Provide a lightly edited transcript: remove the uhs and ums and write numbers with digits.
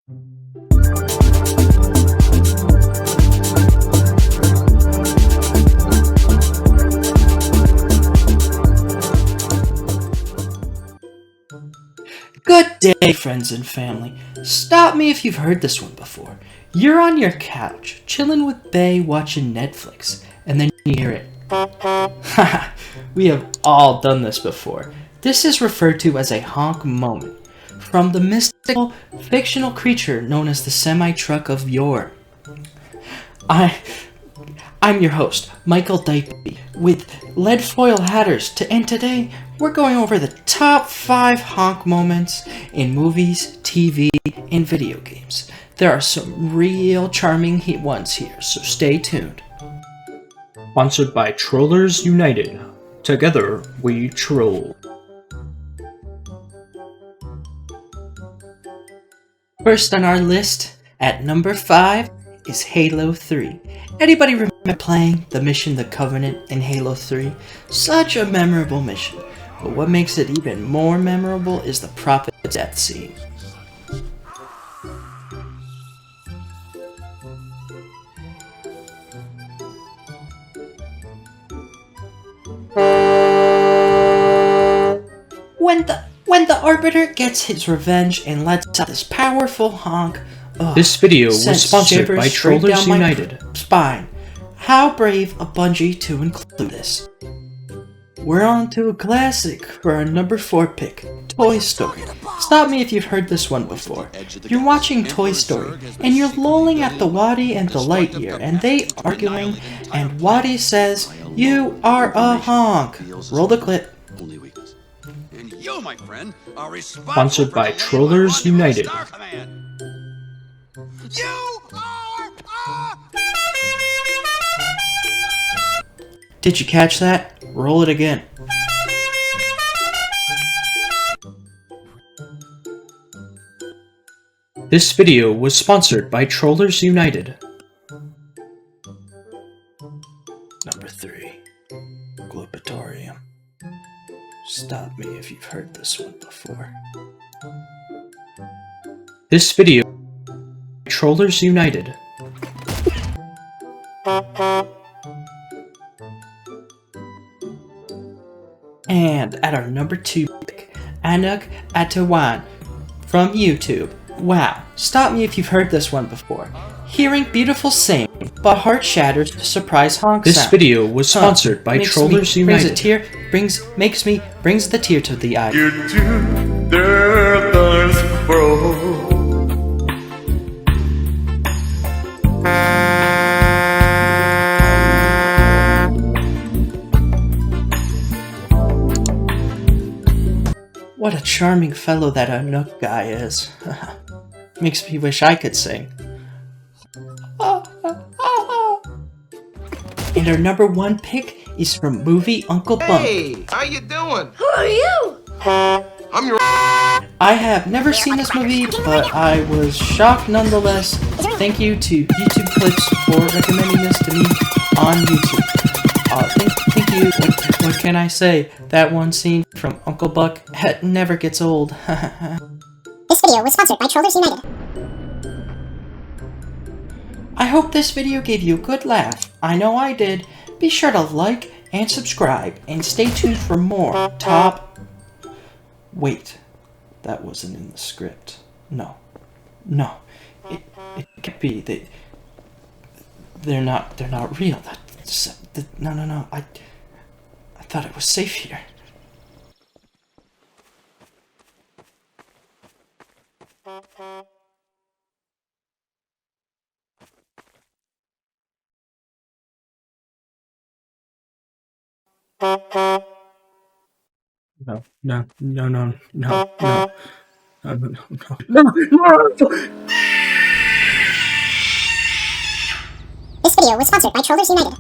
Good day, friends and family. Stop me if you've heard this one before. You're on your couch, chilling with Bae watching Netflix, and then you hear it. Haha, we have all done this before. This is referred to as a honk moment, from the mystical, fictional creature known as the semi-truck of yore. I'm your host, Michael Dipey, with lead foil hatters, and today we're going over the top 5 honk moments in movies, TV, and video games. There are some real charming ones here, so stay tuned. Sponsored by Trollers United. Together, we troll. First on our list, at number 5, is Halo 3. Anybody remember playing the mission The Covenant in Halo 3? Such a memorable mission. But what makes it even more memorable is the Prophet's death scene. When the Arbiter gets his revenge and lets out this powerful honk, this video was sponsored by Trollers United. Spine. How brave of Bungie to include this. We're on to a classic for our number 4 pick, Toy Story. Stop me if you've heard this one before. You're watching Toy Story, and you're lolling at the Waddy and the Lightyear, and they arguing, and Waddy says, "You are a honk." Roll the clip. And you, my friend, are responsible Sponsored by Trollers United. You are Did you catch that? Roll it again. This video was sponsored by Trollers United. Number 3, Globatorium. Stop me if you've heard this one before. This video Trollers United. And at our number 2 pick, Anuk Atawan from YouTube. Wow, stop me if you've heard this one before. Hearing beautiful sing, but heart shatters to surprise honk This sound. video was sponsored by Trollers United. Brings the tear to the eye. You do their thirst bro. What a charming fellow that Anuk guy is. Makes me wish I could sing. And our number 1 pick is from movie Uncle Bump. Hey, how you doing? Who are you? I'm your I have never seen this movie, but I was shocked nonetheless. Thank you to YouTube Clips for recommending this to me on YouTube. Thank you. What can I say? That one scene from Uncle Buck never gets old. This video was sponsored by Trollers United. I hope this video gave you a good laugh. I know I did. Be sure to like and subscribe, and stay tuned for more top... Wait, that wasn't in the script. No, it can't be. They're not real. No. I thought it was safe here. No. This video was sponsored by Trollers United.